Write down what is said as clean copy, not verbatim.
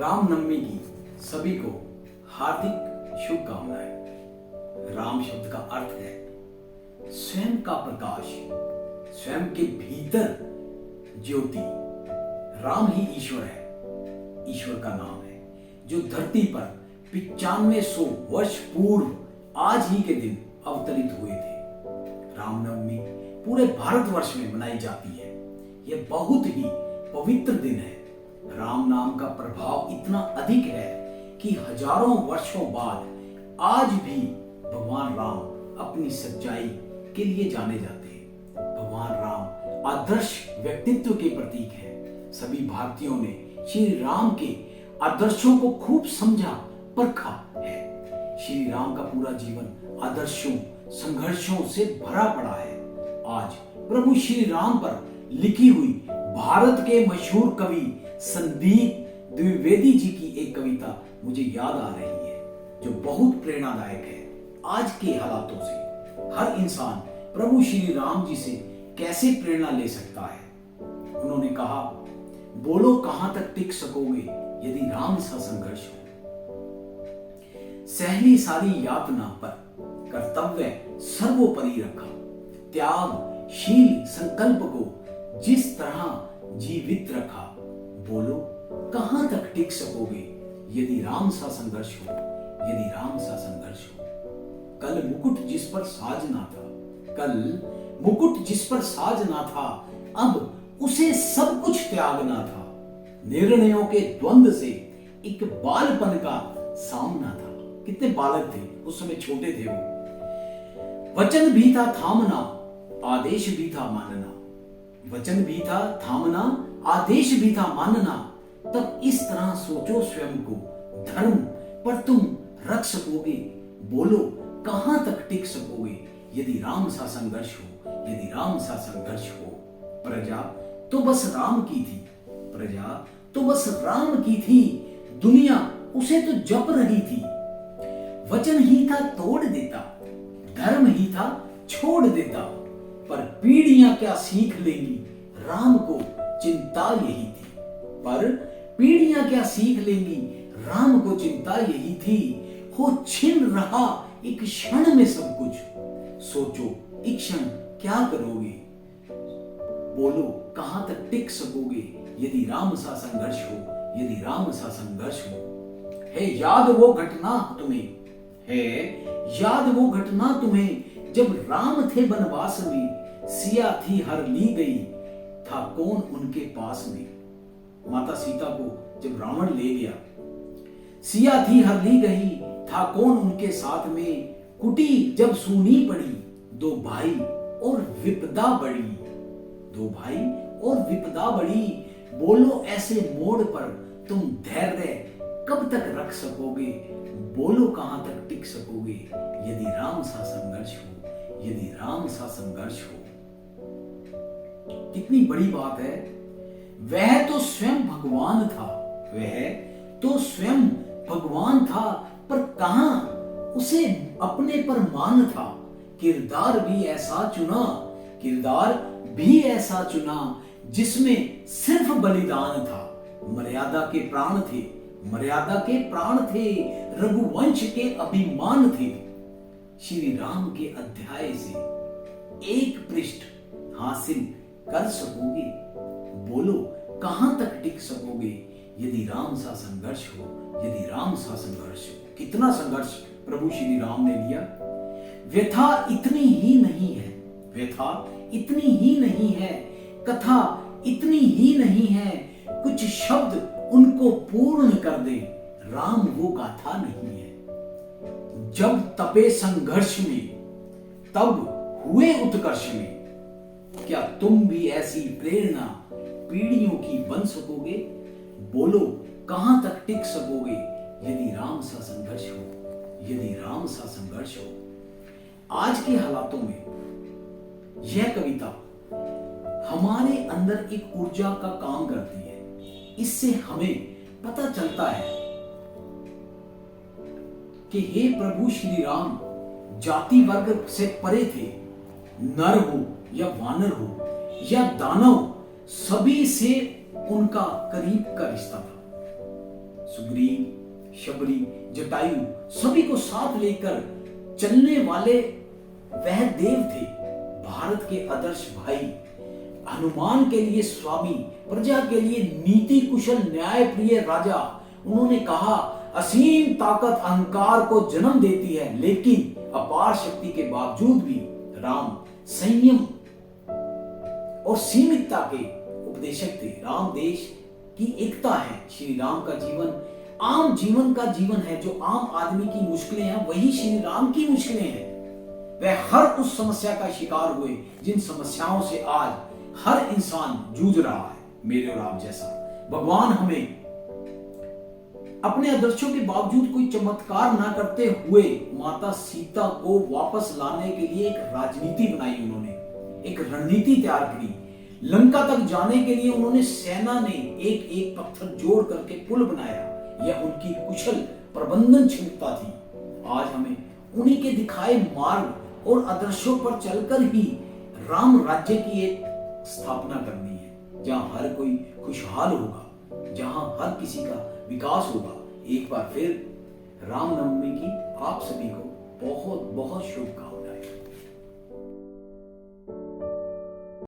रामनवमी की सभी को हार्दिक शुभकामनाएं। राम शब्द का अर्थ है स्वयं का प्रकाश, स्वयं के भीतर ज्योति। राम ही ईश्वर है, ईश्वर का नाम है, जो धरती पर 9500 वर्ष पूर्व आज ही के दिन अवतरित हुए थे। रामनवमी पूरे भारतवर्ष में मनाई जाती है। यह बहुत ही पवित्र दिन है। राम नाम का प्रभाव इतना अधिक है कि हजारों वर्षों बाद आज भी भगवान राम अपनी सच्चाई के लिए जाने जाते हैं। भगवान राम आदर्श व्यक्तित्व के प्रतीक हैं। सभी भारतीयों ने श्री राम के आदर्शों को खूब समझा, परखा है। श्री राम का पूरा जीवन आदर्शों, संघर्षों से भरा पड़ा है। आज प्रभु श्री राम पर लिखी हुई भारत के मशहूर कवि संदीप द्विवेदी जी की एक कविता मुझे याद आ रही है, जो बहुत प्रेरणादायक है। आज के हालातों से हर इंसान प्रभु श्री राम जी से कैसे प्रेरणा ले सकता है। उन्होंने कहा, बोलो कहां तक टिक सकोगे यदि राम सा संघर्ष हो। सहली सारी यातना पर कर्तव्य सर्वोपरि रखा। त्यागशील संकल्प को जिस तरह जीवित रखा। बोलो कहां तक टिक सकोगे यदि राम सा संघर्ष हो, यदि राम सा संघर्ष हो। कल मुकुट जिस पर साज ना था, कल मुकुट जिस पर साज ना था, अब उसे सब कुछ त्यागना था। निर्णयों के द्वंद से एक बालपन का सामना था। कितने बालक थे उस समय, छोटे थे वो। वचन भी था थामना, आदेश भी था मानना। वचन भी था थामना, आदेश भी था मानना। तब इस तरह सोचो स्वयं को, धर्म पर तुम रख सकोगे। बोलो कहां तक टिक सकोगे यदि राम सा संघर्ष हो, यदि राम सा संघर्ष हो। प्रजा तो बस राम की थी, प्रजा तो बस राम की थी, दुनिया उसे तो जप रही थी। वचन ही था तोड़ देता, धर्म ही था छोड़ देता। पर पीढ़ियां क्या सीख लेंगी, राम को चिंता यही थी। पर पीढ़ियां क्या सीख लेंगी, राम को चिंता यही थी। हो छिन रहा एक क्षण में सब कुछ, सोचो एक क्षण क्या करोगे। बोलो कहां तक टिक सकोगे यदि राम सा संघर्ष हो, यदि राम सा संघर्ष हो। है याद वो घटना तुम्हें, है याद वो घटना तुम्हें, जब राम थे वनवास में, सिया थी हर ली गई, था कौन उनके पास में। माता सीता को जब रावण ले गया, सिया थी हर ली गई, था कौन उनके साथ में। कुटी जब सूनी पड़ी, दो भाई और विपदा बढ़ी, दो भाई और विपदा बढ़ी। बोलो ऐसे मोड़ पर तुम धैर्य कब तक रख सकोगे। बोलो कहां तक टिक सकोगे यदि राम सा संघर्ष हो, यदि राम सा संघर्ष हो। कितनी बड़ी बात है। वह तो स्वयं भगवान था, वह तो स्वयं भगवान था, पर कहां उसे अपने पर मान था। किरदार भी ऐसा चुना, किरदार भी ऐसा चुना, जिसमें सिर्फ बलिदान था। मर्यादा के प्राण थे, मर्यादा के प्राण थे, रघुवंश के अभिमान थे। श्री राम के अध्याय से एक पृष्ठ हासिल कर सकोगे। बोलो कहां तक टिक सकोगे यदि राम सा संघर्ष हो, यदि राम सा संघर्ष हो। कितना संघर्ष प्रभु श्री राम ने लिया। व्यथा इतनी ही नहीं है, व्यथा इतनी ही नहीं है, कथा इतनी ही नहीं है। कुछ शब्द उनको पूर्ण कर दे, राम वो गाथा नहीं है। जब तपे संघर्ष में, तब हुए उत्कर्ष में। क्या तुम भी ऐसी प्रेरणा पीढ़ियों की बन सकोगे। बोलो कहां तक टिक सकोगे यदि राम सा संघर्ष हो, यदि राम सा संघर्ष हो। आज के हालातों में यह कविता हमारे अंदर एक ऊर्जा का काम करती है। इससे हमें पता चलता है कि हे प्रभु श्री राम जाति वर्ग से परे थे। नर हो या वानर हो या दानव, सभी से उनका करीब का रिश्ता था। सुग्रीव, शबरी, जटायु सभी को साथ लेकर चलने वाले वह देव थे। भारत के आदर्श भाई, हनुमान के लिए स्वामी, प्रजा के लिए नीति कुशल न्याय प्रिय राजा। उन्होंने कहा, असीम ताकत अहंकार को जन्म देती है, लेकिन अपार शक्ति के बावजूद भी राम संयम और सीमितता के उपदेशक थे। राम देश की एकता है। श्री राम का जीवन आम जीवन का जीवन है। जो आम आदमी की मुश्किलें हैं वही श्री राम की मुश्किलें हैं। वह हर उस समस्या का शिकार हुए जिन समस्याओं से आज हर इंसान जूझ रहा है, मेरे और आप जैसा। भगवान हमें अपने आदर्शों के बावजूद कोई चमत्कार ना करते हुए माता सीता को वापस लाने के लिए एक राजनीति बनाई। उन्होंने एक रणनीति तैयार करी। लंका तक जाने के लिए उन्होंने सेना ने एक एक पत्थर जोड़ करके पुल बनाया। यह उनकी कुशल प्रबंधन क्षमता थी। आज हमें उन्हीं के दिखाए मार्ग और आदर्शों पर चलकर ही राम राज्य की एक स्थापना करनी है, जहां हर कोई खुशहाल होगा, जहां हर किसी का विकास होगा। एक बार फिर रामनवमी की आप सभी को बहुत बहुत शुभकामनाएं।